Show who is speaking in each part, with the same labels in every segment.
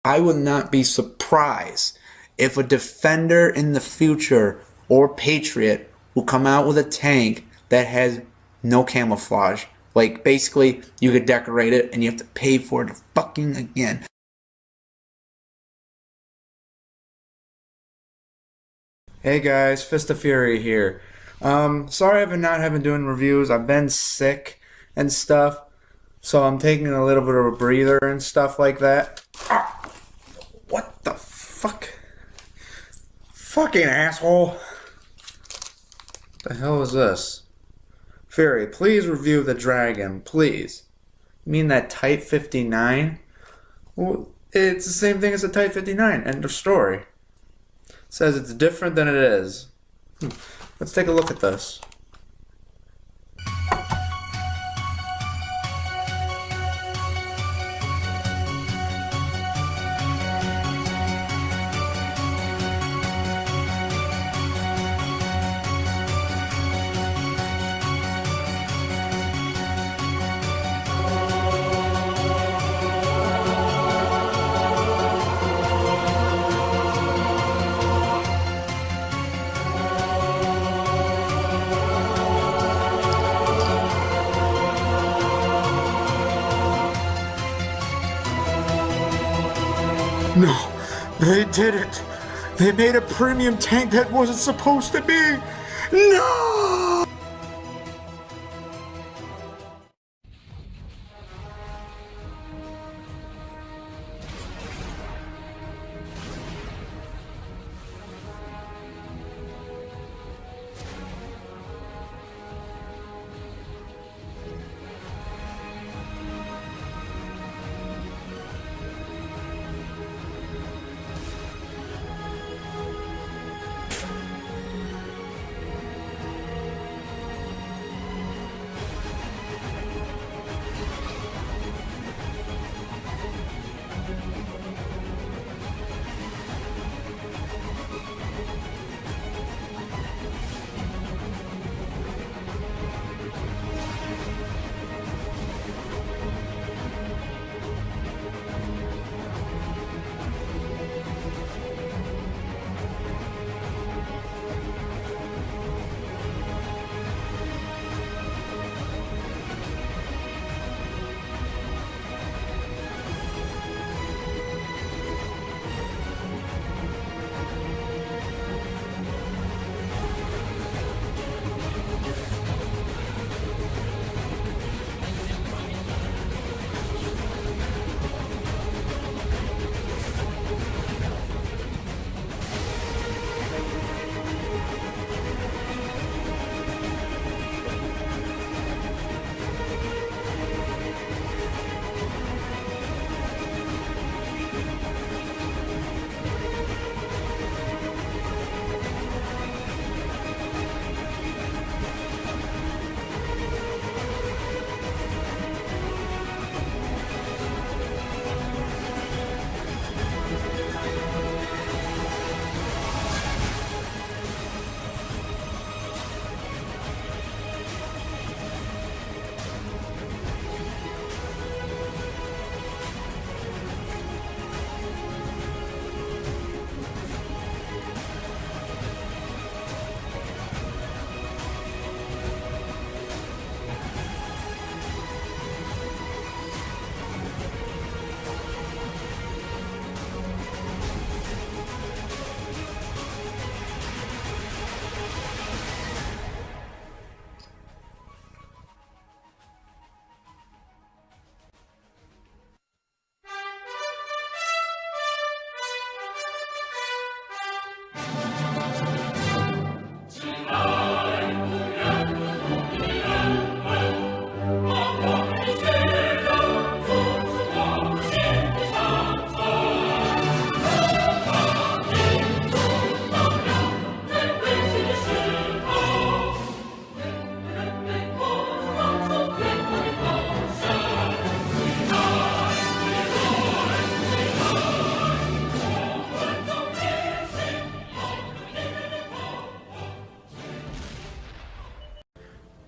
Speaker 1: I would not be surprised if a defender in the future or patriot will come out with a tank that has no camouflage. Like, basically, you could decorate it and you have to pay for it fucking again. Hey guys, Fist of Fury here. Sorry I've not doing reviews. I've been sick and stuff, so I'm taking a little bit of a breather and stuff like that. Ah, what the fuck? Fucking asshole. The hell is this? Fury, please review the dragon, please. You mean that Type 59? Well, it's the same thing as a Type 59. End of story. Says it's different than it is. Let's take a look at this. No, they did it. They made a premium tank that wasn't supposed to be. No!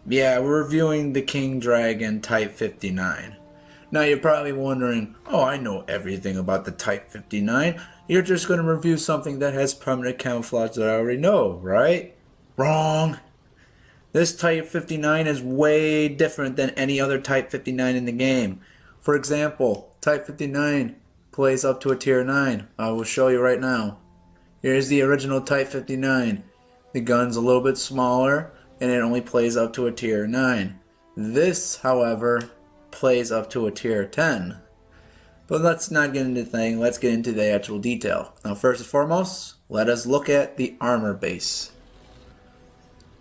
Speaker 1: Yeah, we're reviewing the King Dragon Type 59. Now you're probably wondering, oh, I know everything about the Type 59. You're just going to review something that has permanent camouflage that I already know, right? Wrong. This Type 59 is way different than any other Type 59 in the game. For example, Type 59 plays up to a tier 9. I will show you right now. Here's the original Type 59. The gun's a little bit smaller and it only plays up to a tier 9. This, however, plays up to a tier 10. But let's not get into the thing, let's get into the actual detail. Now first and foremost, let us look at the armor base.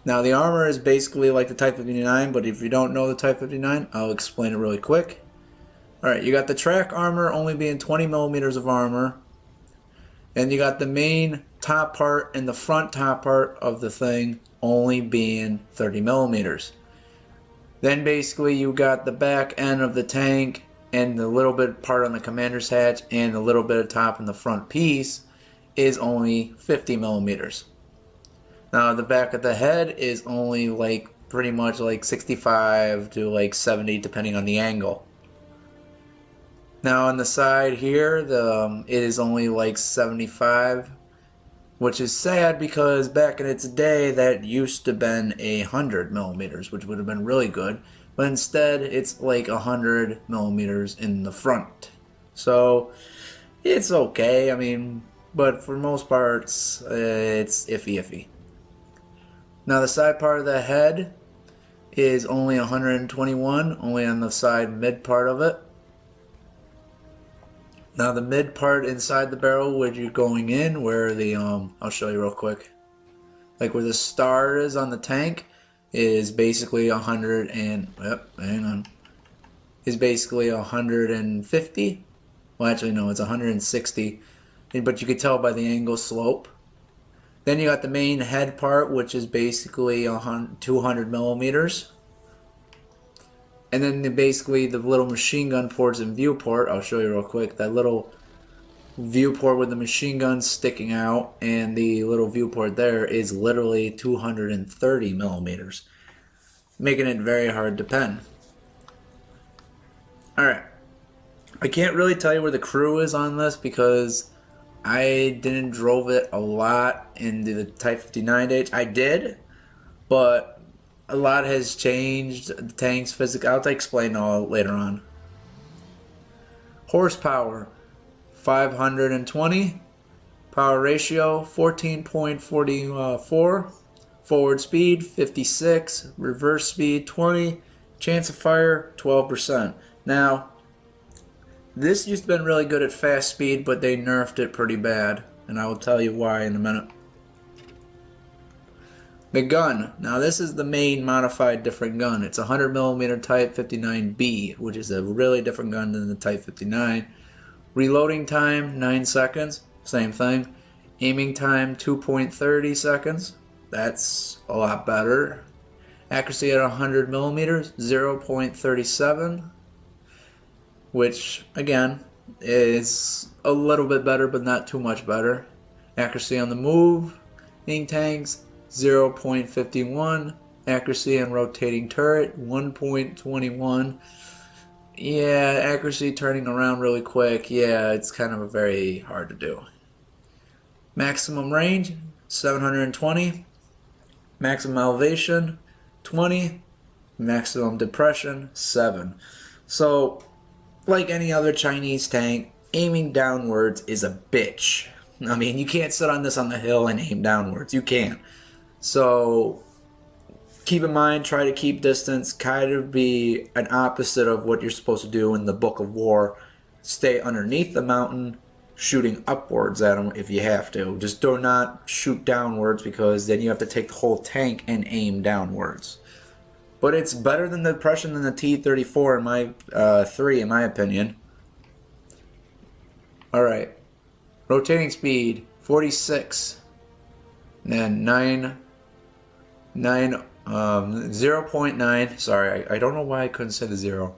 Speaker 1: Now the armor is basically like the Type 59, but if you don't know the Type 59, I'll explain it really quick. Alright, you got the track armor only being 20 millimeters of armor. And you got the main top part and the front top part of the thing only being 30 millimeters. Then basically you got the back end of the tank and the little bit part on the commander's hatch and the little bit of top in the front piece is only 50 millimeters. Now the back of the head is only like pretty much like 65 to like 70 depending on the angle. Now on the side here, it is only like 75, which is sad because back in its day that used to been 100 millimeters, which would have been really good. But instead, it's like 100 millimeters in the front. So it's okay. I mean, but for most parts, it's iffy. Now the side part of the head is only 121, only on the side mid part of it. Now the mid part inside the barrel where you're going in, where the I'll show you real quick. Like where the star is on the tank is basically 100 and is basically 150. Well, actually no, it's 160. But you could tell by the angle slope. Then you got the main head part, which is basically 200 millimeters. And then basically the little machine gun ports and viewport, I'll show you real quick, that little viewport with the machine gun sticking out and the little viewport there is literally 230 millimeters, making it very hard to pen. Alright, I can't really tell you where the crew is on this because I didn't drove it a lot in the Type 59 days. I did, but a lot has changed. The tank's physics. I'll explain all later on. Horsepower 520. Power ratio 14.44. Forward speed 56. Reverse speed 20. Chance of fire 12%. Now, this used to have been really good at fast speed, but they nerfed it pretty bad. And I will tell you why in a minute. The gun. Now this is the main modified different gun. It's a 100mm Type 59B, which is a really different gun than the Type 59. Reloading time 9 seconds, same thing. Aiming time 2.30 seconds. That's a lot better. Accuracy at 100mm 0.37, which again is a little bit better but not too much better. Accuracy on the move, tanks 0.51, accuracy on rotating turret 1.21. Yeah, accuracy turning around really quick, yeah, it's kind of very hard to do. Maximum range 720, maximum elevation 20, maximum depression 7. So like any other Chinese tank, aiming downwards is a bitch. I mean, you can't sit on this on the hill and aim downwards. You can't. So keep in mind, try to keep distance, kind of be an opposite of what you're supposed to do in the Book of War. Stay underneath the mountain, shooting upwards at them if you have to. Just do not shoot downwards because then you have to take the whole tank and aim downwards. But it's better than the depression than the T-34 in my 3 in my opinion. Alright. Rotating speed 46. And then 0.9. Sorry, I don't know why I couldn't say the 0.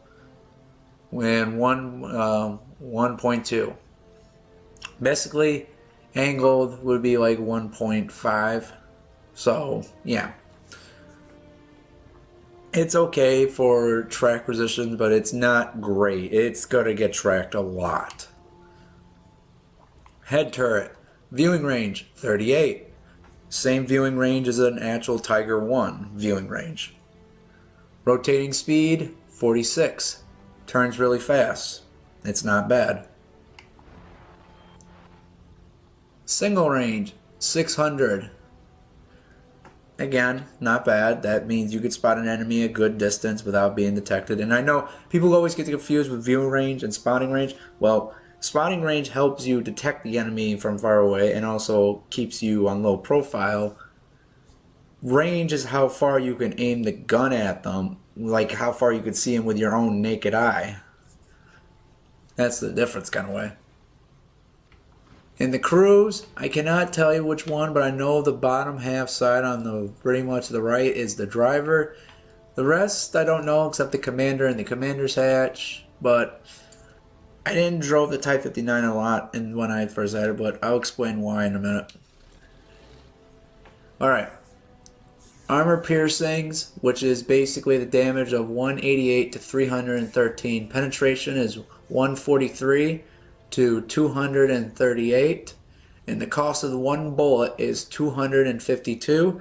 Speaker 1: And 1.2. Basically, angled would be like 1.5. So, yeah. It's okay for track positions, but it's not great. It's gonna get tracked a lot. Head turret, viewing range 38. Same viewing range as an actual Tiger 1 viewing range. Rotating speed 46. Turns really fast. It's not bad. Single range 600. Again, not bad. That means you could spot an enemy a good distance without being detected. And I know people always get confused with viewing range and spotting range. Well, spotting range helps you detect the enemy from far away and also keeps you on low profile. Range is how far you can aim the gun at them, like how far you could see them with your own naked eye. That's the difference, kind of way. In the cruise, I cannot tell you which one, but I know the bottom half side on the pretty much the right is the driver. The rest I don't know except the commander and the commander's hatch. But I didn't drove the Type 59 a lot when I first had it, but I'll explain why in a minute. Alright. Armor piercings, which is basically the damage of 188 to 313. Penetration is 143 to 238, and the cost of the one bullet is 252.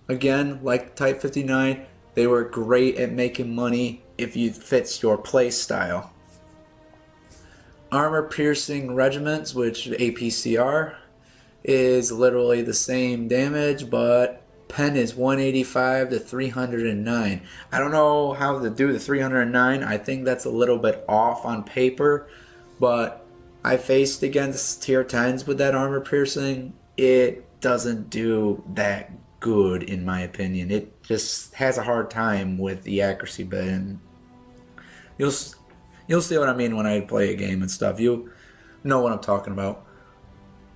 Speaker 1: Again, like Type 59, they were great at making money if it fits your play style. Armor piercing regiments, which APCR, is literally the same damage, but pen is 185 to 309. I don't know how to do the 309. I think that's a little bit off on paper, but I faced against tier 10s with that armor piercing. It doesn't do that good in my opinion. It just has a hard time with the accuracy bit, and you'll see what I mean when I play a game and stuff. You know what I'm talking about.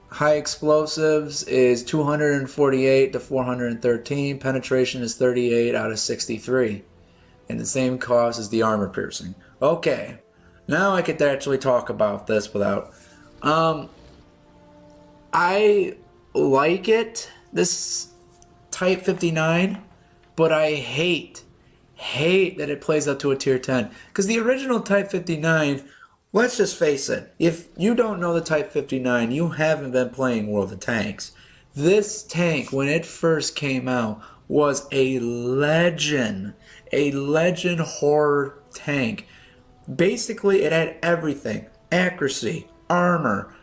Speaker 1: High explosives is 248 to 413. Penetration is 38 out of 63. And the same cost as the armor piercing. Okay. Now I could actually talk about this without... I like it, this Type 59, but I hate that it plays up to a tier 10. Because the original Type 59, let's just face it, if you don't know the Type 59, you haven't been playing World of Tanks. This tank, when it first came out, was a legend horror tank. Basically, it had everything. Accuracy, armor,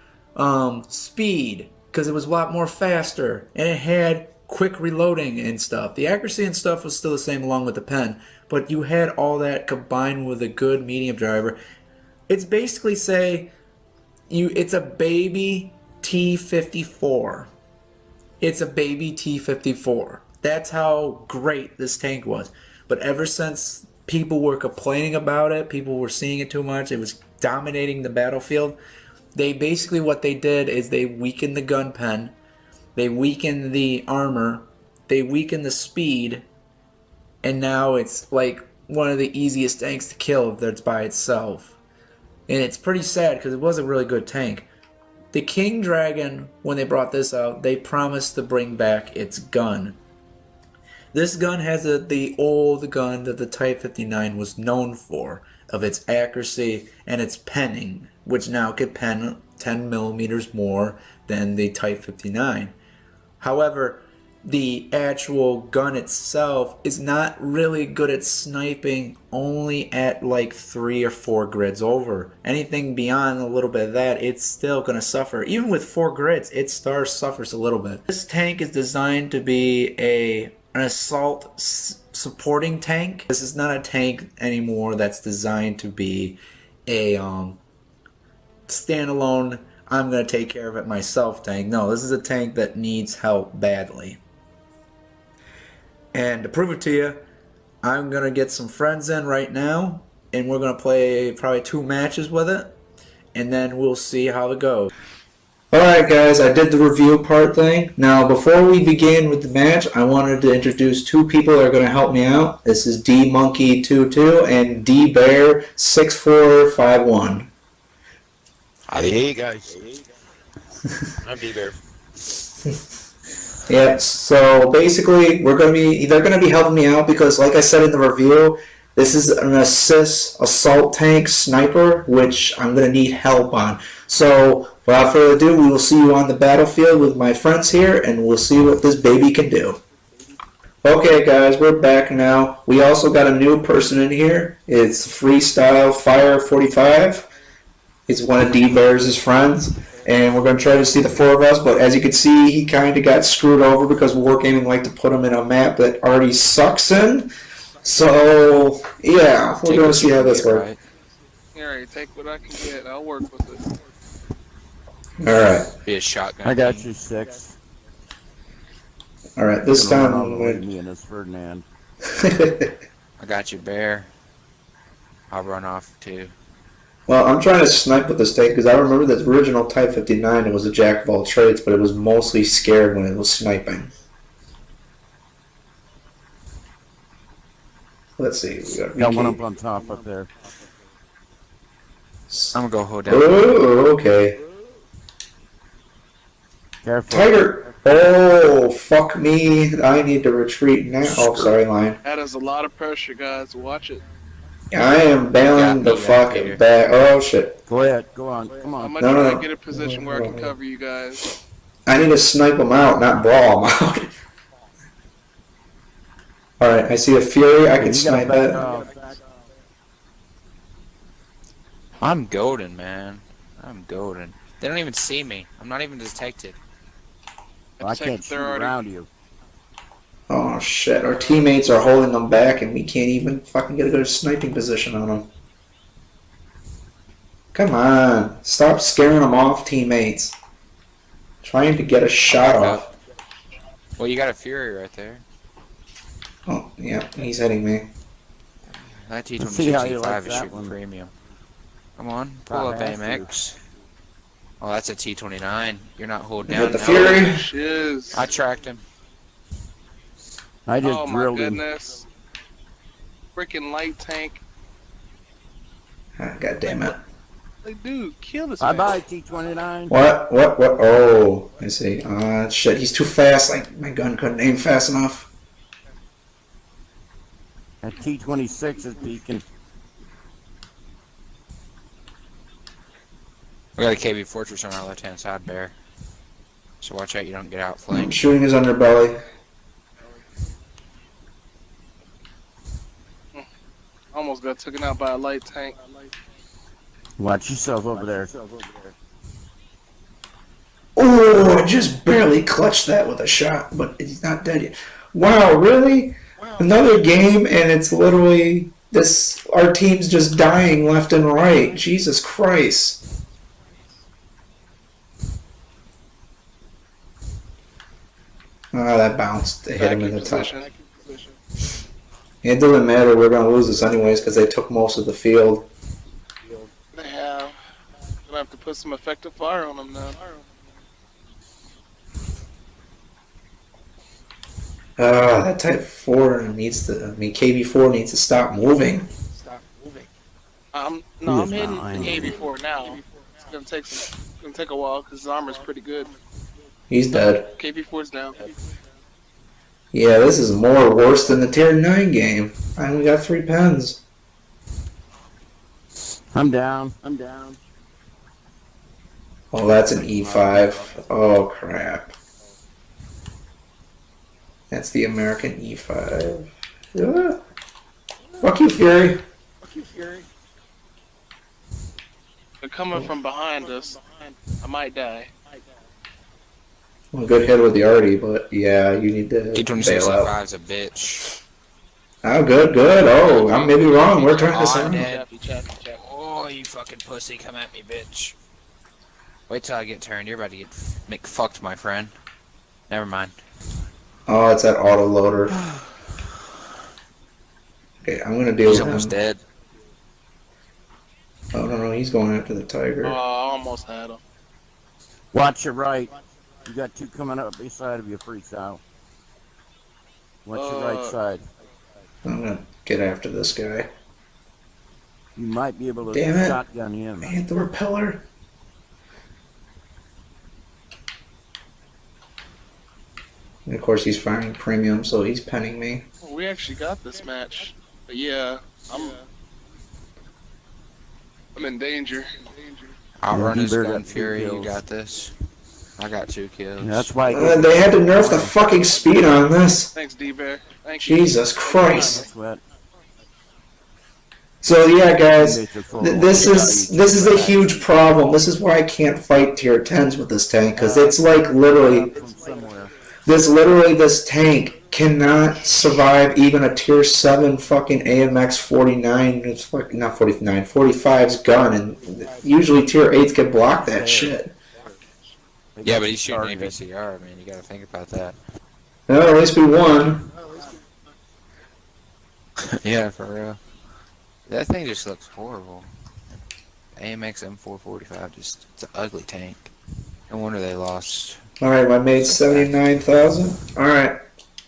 Speaker 1: speed, because it was a lot more faster, and it had quick reloading and stuff. The accuracy and stuff was still the same along with the pen, but you had all that combined with a good medium driver. It's basically it's a baby T-54. It's a baby T-54. That's how great this tank was. But ever since people were complaining about it, people were seeing it too much, it was dominating the battlefield, what they did is they weakened the gun pen, they weakened the armor, they weakened the speed, and now it's like one of the easiest tanks to kill if it's by itself. And it's pretty sad because it was a really good tank. The King Dragon, when they brought this out, they promised to bring back its gun. This gun has the old gun that the Type 59 was known for, of its accuracy and its penning, which now can pen 10 millimeters more than the Type 59. However, the actual gun itself is not really good at sniping, only at like 3 or 4 grids over. Anything beyond a little bit of that, it's still going to suffer. Even with 4 grids, it suffers a little bit. This tank is designed to be an assault supporting tank. This is not a tank anymore that's designed to be a standalone, I'm going to take care of it myself tank. No, this is a tank that needs help badly. And to prove it to you, I'm going to get some friends in right now, and we're going to play probably 2 matches with it, and then we'll see how it goes. Alright guys, I did the review part thing. Now before we begin with the match, I wanted to introduce 2 people that are going to help me out. This is DMonkey22 and DBear6451.
Speaker 2: Hey guys, I'm D-Bear. Yeah, so basically they're gonna be helping me out because like I said in the review, this is an assist assault tank sniper, which I'm gonna need help on. So without further ado, we will see you on the battlefield with my friends here and we'll see what this baby can do. Okay guys, we're back now. We also got a new person in here. It's Freestyle Fire 45. It's one of D Bears' friends, and we're going to try to see the four of us. But as you can see, he kind of got screwed over because Wargaming like to put him in a map that already sucks in. So yeah, we're going to see how this works.
Speaker 3: Right?
Speaker 4: Alright, take what I can get. I'll work with it.
Speaker 2: All right,
Speaker 3: Be a shotgun.
Speaker 5: I got
Speaker 3: thing.
Speaker 5: you 6.
Speaker 2: all right. This
Speaker 5: Gonna run
Speaker 2: time,
Speaker 5: all the way to me and this Ferdinand.
Speaker 3: I got you, Bear. I'll run off too.
Speaker 2: well, I'm trying to snipe with this tank because I remember the original Type 59. It was a jack of all trades, but it was mostly scared when it was sniping. Let's see. We
Speaker 5: Got one up on top up there.
Speaker 3: I'm gonna go hold down.
Speaker 2: Oh, okay.
Speaker 5: Careful.
Speaker 2: Tiger! Oh, fuck me. I need to retreat now. Oh, sorry, Lion.
Speaker 4: That is a lot of pressure, guys. Watch it.
Speaker 2: I am bailing the fuck
Speaker 3: Peter.
Speaker 2: back. Oh, shit.
Speaker 5: Go ahead. Go on. Come
Speaker 4: I'm
Speaker 5: on.
Speaker 4: gonna try
Speaker 2: No.
Speaker 4: to get a position where I can cover you guys.
Speaker 2: I need to snipe them out, not brawl them out. Alright, I see a Fury. I can
Speaker 5: You gotta
Speaker 2: snipe
Speaker 5: back
Speaker 2: that.
Speaker 5: off.
Speaker 3: I'm golden, man. I'm golden. They don't even see me. I'm not even detected.
Speaker 5: I can't shoot around you.
Speaker 2: Oh, shit. Our teammates are holding them back, and we can't even fucking get a good sniping position on them. Come on. Stop scaring them off, teammates. Trying to get a shot off.
Speaker 3: Well, you got a Fury right there.
Speaker 2: Oh, yeah. He's hitting me.
Speaker 3: That
Speaker 5: Let's see how you
Speaker 3: T26
Speaker 5: like
Speaker 3: is
Speaker 5: that
Speaker 3: shooting
Speaker 5: one.
Speaker 3: premium. Come on, pull
Speaker 5: Probably
Speaker 3: up
Speaker 5: has to.
Speaker 3: AMX. Oh, that's a T29. You're not hold
Speaker 2: Hit
Speaker 3: down.
Speaker 2: the
Speaker 3: now.
Speaker 2: Fury.
Speaker 4: Shiz.
Speaker 3: I tracked him.
Speaker 5: I just
Speaker 4: Oh my
Speaker 5: drilled him.
Speaker 4: goodness. Freaking light tank.
Speaker 2: Ah, God damn it.
Speaker 4: Like, dude, kill this
Speaker 5: Bye
Speaker 4: man.
Speaker 5: bye, T29.
Speaker 2: What? Oh, I see. Shit, he's too fast. Like, my gun couldn't aim fast enough.
Speaker 5: That T26 is beacon.
Speaker 3: We got a KB Fortress on our left-hand side, Bear. So watch out you don't get
Speaker 2: I'm
Speaker 3: outflanked.
Speaker 2: shooting his underbelly.
Speaker 4: Almost got taken out by a light tank.
Speaker 5: Watch yourself over there.
Speaker 2: Oh, I just barely clutched that with a shot, but he's not dead yet. Wow, really? Another game, and it's literally this. Our team's just dying left and right. Jesus Christ. Ah, that bounced. It hit him in the top.
Speaker 4: Position.
Speaker 2: It doesn't matter. We're gonna lose this anyways because they took most of the field.
Speaker 4: They have. Gonna have to put some effective fire on them now.
Speaker 2: That Type 4 needs to. I mean, KB4 needs to stop moving.
Speaker 4: No, I'm
Speaker 5: He is
Speaker 4: hitting
Speaker 5: behind.
Speaker 4: KB4 now. It's gonna take a while because his armor's pretty good.
Speaker 2: He's dead.
Speaker 4: KB4's down.
Speaker 2: Yeah, this is more worse than the Tier 9 game. I only got 3 pens.
Speaker 5: I'm down.
Speaker 2: Oh, that's an E5. Oh, crap. That's the American E5. Ah. Fuck you, Fury.
Speaker 4: They're coming from behind us. I might die.
Speaker 2: Well, good hit with the arty, but yeah, you need to bail out.
Speaker 3: T26 a bitch.
Speaker 2: Oh, good. Oh, I may be wrong. We're turning this
Speaker 3: I'm
Speaker 2: around.
Speaker 3: dead.
Speaker 4: Chappy.
Speaker 3: Oh, you fucking pussy, come at me, bitch. Wait till I get turned. You're about to get McFucked, my friend. Never mind.
Speaker 2: Oh, it's that auto loader. Okay, I'm gonna deal
Speaker 3: He's
Speaker 2: with
Speaker 3: almost
Speaker 2: him.
Speaker 3: dead.
Speaker 2: Oh, no, he's going after the tiger.
Speaker 4: Oh, I almost had him.
Speaker 5: Watch your right. You got 2 coming up beside of you, freestyle. Watch your right side.
Speaker 2: I'm gonna get after this guy.
Speaker 5: You might be able to
Speaker 2: Damn it.
Speaker 5: shotgun him.
Speaker 2: I hit the repeller. And of course, he's firing premium, so he's penning me.
Speaker 4: We actually got this match, but yeah, I'm in danger.
Speaker 3: Outrun his
Speaker 5: Bear
Speaker 3: gun
Speaker 5: got 2
Speaker 3: Fury, you
Speaker 5: kills.
Speaker 3: got this. I got 2 kills.
Speaker 5: That's why I go
Speaker 2: They had to nerf the fucking speed on this.
Speaker 4: Thanks, D-Bear. Thank you.
Speaker 2: Jesus Christ.
Speaker 5: sweat.
Speaker 2: So yeah, guys,
Speaker 5: Teammates are full.
Speaker 2: this is a huge problem. This is why I can't fight tier 10s with this tank, because it's like literally
Speaker 5: From somewhere.
Speaker 2: this tank cannot survive even a tier 7 fucking AMX 49. It's fucking not 49, 45's gun, and usually tier 8s can block that shit.
Speaker 3: Yeah, but he's shooting APCR, man. You gotta think about that.
Speaker 2: Well, at least we won.
Speaker 3: Yeah, for real. That thing just looks horrible. AMX M445, just, it's an ugly tank. No wonder they lost.
Speaker 2: Alright, I made 79,000. Alright,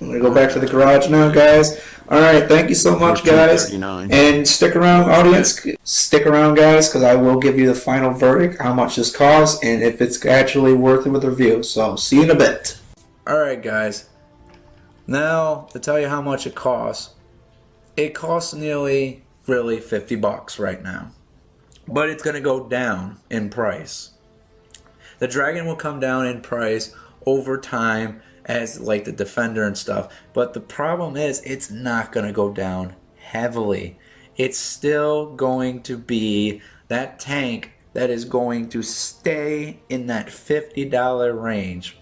Speaker 2: I'm gonna go back to the garage now, guys. Alright, thank you so much, guys.
Speaker 5: 239.
Speaker 2: And stick around, audience. Stick around, guys, because I will give you the final verdict, how much this costs, and if it's actually worth it with the review. So, see you in a bit. Alright, guys. Now, to tell you how much it costs. It costs nearly, really, $50 right now. But it's going to go down in price. The Dragon will come down in price over time as like the Defender and stuff. But the problem is it's not going to go down heavily. It's still going to be that tank that is going to stay in that $50 range.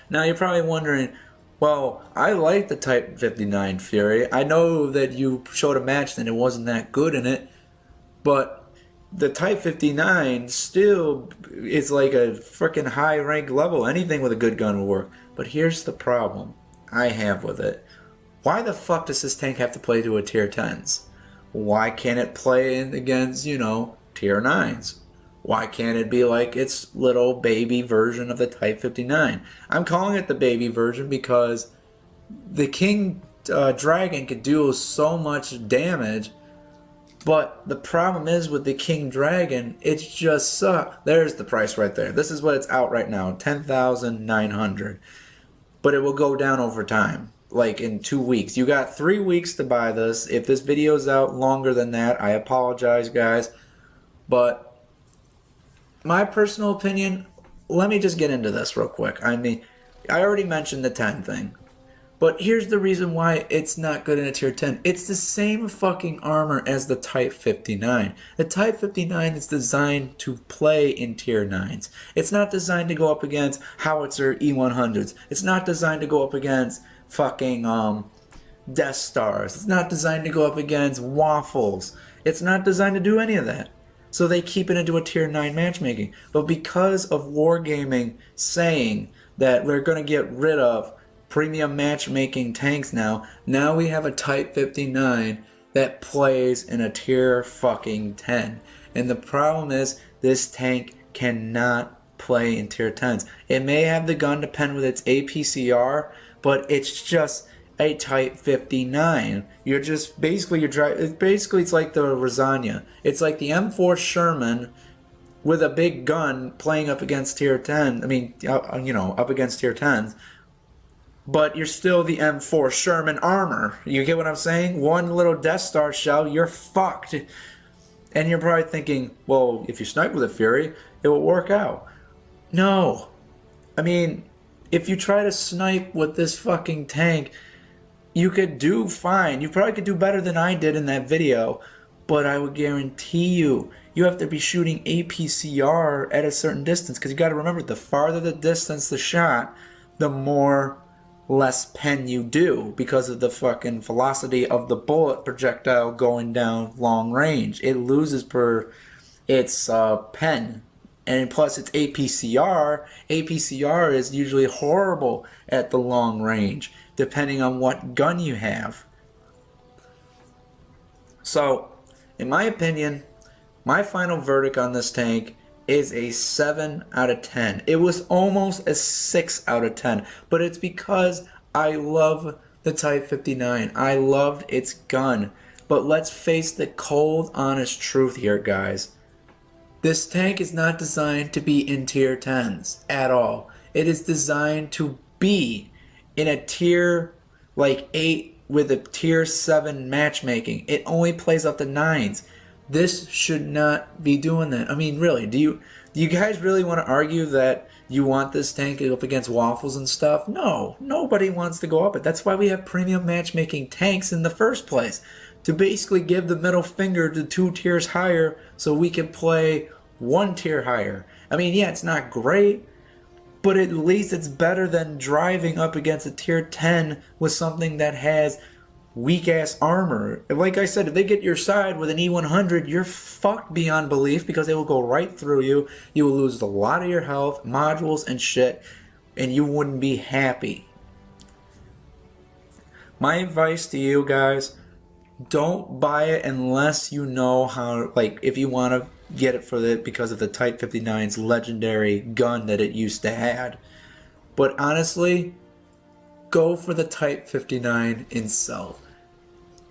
Speaker 2: Now you're probably wondering, well, I like the Type 59 Fury. I know that you showed a match and it wasn't that good in it, but the Type 59 still is like a freaking high rank level. Anything with a good gun will work. But here's the problem I have with it. Why the fuck does this tank have to play to a tier 10s? Why can't it play against, you know, tier 9s? Why can't it be like its little baby version of the Type 59? I'm calling it the baby version because the King Dragon could do so much damage. But the problem is with the King Dragon, it's just there's the price right there. This is what it's out right now, 10,900. But it will go down over time, like in 2 weeks. You got 3 weeks to buy this. If this video's out longer than that, I apologize, guys. But my personal opinion, let me just get into this real quick. I mean, I already mentioned the 10 thing. But here's the reason why it's not good in a tier 10. It's the same fucking armor as the Type 59. The Type 59 is designed to play in tier 9s. It's not designed to go up against Howitzer E100s. It's not designed to go up against fucking Death Stars. It's not designed to go up against Waffles. It's not designed to do any of that. So they keep it into a tier 9 matchmaking. But because of Wargaming saying that we're going to get rid of premium matchmaking tanks now we have a Type 59 that plays in a tier fucking 10. And the problem is this tank cannot play in tier 10s. It may have the gun to pen with its APCR, but it's just a Type 59. You're just basically it's like the Lasagna. It's like the M4 Sherman with a big gun playing up against tier 10. I mean, you know, up against tier 10s. But you're still the M4 Sherman armor. You get what I'm saying? One little Death Star shell, you're fucked. And you're probably thinking, well, if you snipe with a Fury, it will work out. No. I mean, if you try to snipe with this fucking tank, you could do fine. You probably could do better than I did in that video. But I would guarantee you, you have to be shooting APCR at a certain distance. Because you got to remember, the farther the distance the shot, the more less pen you do because of the fucking velocity of the bullet projectile going down long range. It loses per its pen. And plus it's APCR. APCR is usually horrible at the long range, depending on what gun you have. So, in my opinion, my final verdict on this tank is a 7 out of 10. It was almost a 6 out of 10, but it's because I love the Type 59. I loved its gun. But let's face the cold, honest truth here, guys. This tank is not designed to be in tier 10s at all. It is designed to be in a tier like 8 with a tier 7 matchmaking. It only plays up to 9s. This should not be doing that. I mean, really, do you guys really want to argue that you want this tank up against waffles and stuff? No, nobody wants to go up it. That's why we have premium matchmaking tanks in the first place. To basically give the middle finger to 2 tiers higher so we can play 1 tier higher. I mean, yeah, it's not great, but at least it's better than driving up against a tier 10 with something that has weak ass armor. Like I said, if they get your side with an E100, you're fucked beyond belief because they will go right through you. You will lose a lot of your health, modules, and shit, and you wouldn't be happy. My advice to you guys, don't buy it unless you know how, like, if you want to get it for the because of the Type 59's legendary gun that it used to have. But honestly, go for the Type 59 itself.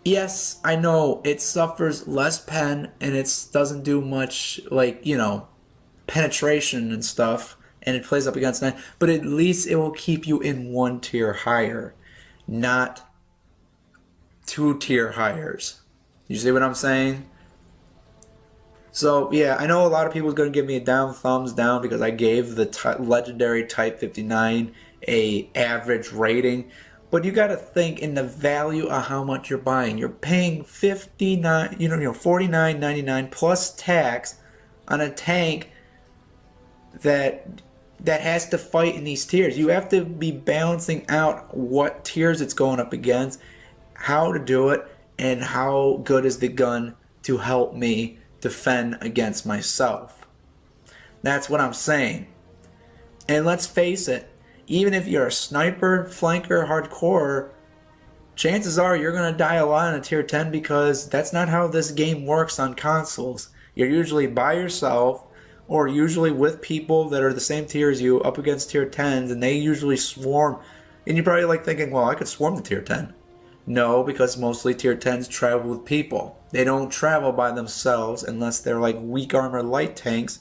Speaker 2: Yes, I know it suffers less pen and it doesn't do much, like, you know, penetration and stuff, and it plays up against 9, but at least it will keep you in 1 tier higher, not 2 tier higher. You see what I'm saying? So, yeah, I know a lot of people are going to give me a thumbs down because I gave the legendary Type 59 a average rating. But you got to think in the value of how much you're buying. You're paying $49.99 plus tax on a tank that has to fight in these tiers. You have to be balancing out what tiers it's going up against, how to do it, and how good is the gun to help me defend against myself. That's what I'm saying. And let's face it, even if you're a sniper, flanker, hardcore, chances are you're going to die a lot in a tier 10 because that's not how this game works on consoles. You're usually by yourself or usually with people that are the same tier as you up against tier 10s, and they usually swarm. And you're probably like thinking, well, I could swarm the tier 10. No, because mostly tier 10s travel with people. They don't travel by themselves unless they're like weak armor light tanks.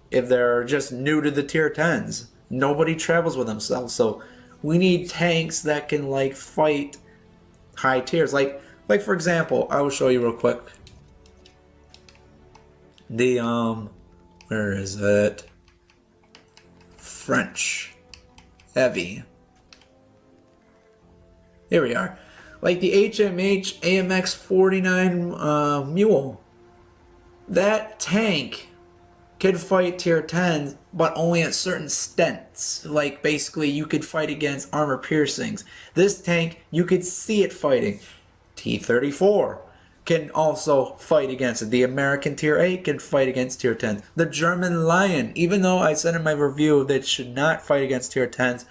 Speaker 2: If they're just new to the tier 10s, nobody travels with themselves. So we need tanks that can like fight high tiers. Like for example, I will show you real quick. The where is it? French heavy. Here we are. Like the HMH AMX 49 Mule. That tank could fight tier 10s, but only at certain stents. Like basically you could fight against armor piercings. This tank, you could see it fighting. T-34 can also fight against it. The American tier 8 can fight against tier 10s. The German Lion, even though I said in my review that it should not fight against tier 10s,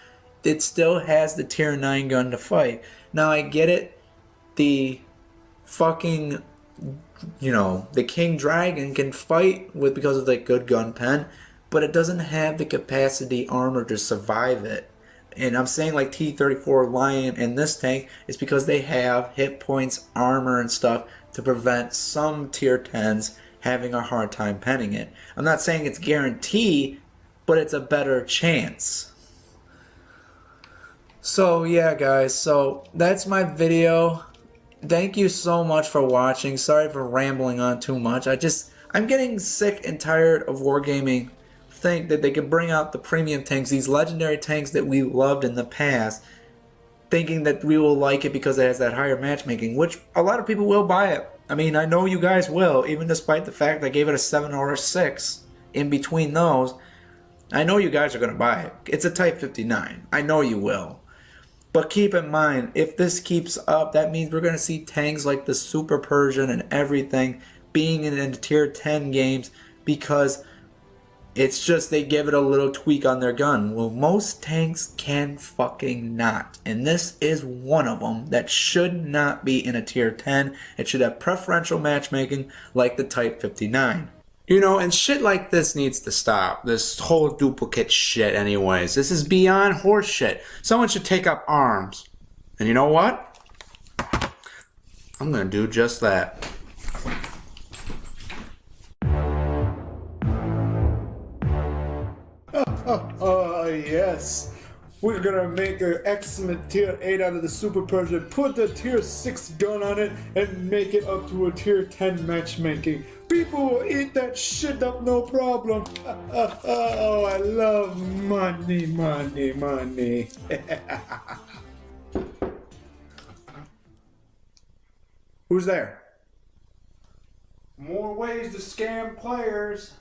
Speaker 2: it still has the tier 9 gun to fight. Now I get it, the fucking, you know, the King Dragon can fight with because of the good gun pen, but it doesn't have the capacity armor to survive it. And I'm saying like T-34 Lion and this tank is because they have hit points, armor and stuff to prevent some tier 10s having a hard time penning it. I'm not saying it's guaranteed, but it's a better chance. So yeah guys, so that's my video. Thank you so much for watching. Sorry for rambling on too much. I'm getting sick and tired of wargaming. Think that they could bring out the premium tanks, these legendary tanks that we loved in the past, thinking that we will like it because it has that higher matchmaking, which a lot of people will buy it. I mean, I know you guys will, even despite the fact I gave it a 7 or a 6 in between those. I know you guys are going to buy it. It's a Type 59. I know you will. But keep in mind, if this keeps up, that means we're going to see tanks like the Super Persian and everything being in tier 10 games because it's just they give it a little tweak on their gun. Well, most tanks can fucking not. And this is one of them that should not be in a tier 10. It should have preferential matchmaking like the Type 59. You know, and shit like this needs to stop. This whole duplicate shit anyways. This is beyond horse shit. Someone should take up arms. And you know what? I'm gonna do just that. Yes.
Speaker 1: We're gonna make an excellent tier 8 out of the Super Persian, put the tier 6 gun on it, and make it up to a tier 10 matchmaking. People will eat that shit up no problem. Oh, I love money, money, money. Who's there? More ways to scam players.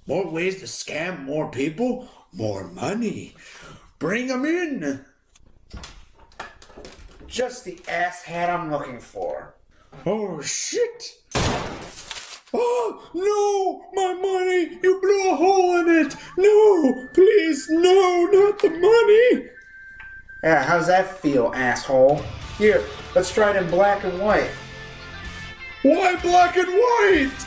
Speaker 1: More ways to scam more people? More money. Bring them in. Just the ass hat I'm looking for. Oh, shit. Oh, no, my money. You blew a hole in it. No, please, no, not the money. Yeah, how's that feel, asshole? Here, let's try it in black and white. Why black and white?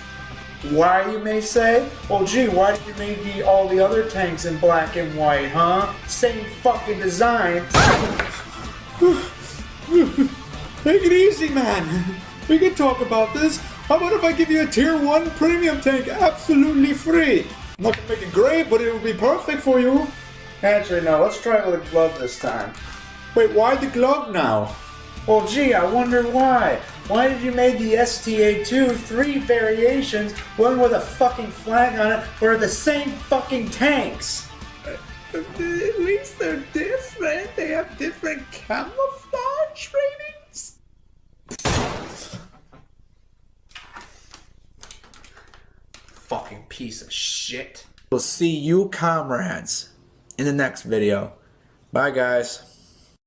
Speaker 1: Why, you may say? Well, gee, why did you make all the other tanks in black and white, huh? Same fucking design. Take it easy, man. We can talk about this. How about if I give you a tier 1 premium tank absolutely free? I'm not gonna make it great, but it will be perfect for you. Actually, no, let's try it with a glove this time. Wait, why the glove now? Well, gee, I wonder why. Why did you make the STA2 3 variations, one with a fucking flag on it, but are the same fucking tanks? At least they're different. They have different camouflage ratings. Fucking piece of shit. We'll see you, comrades, in the next video. Bye, guys.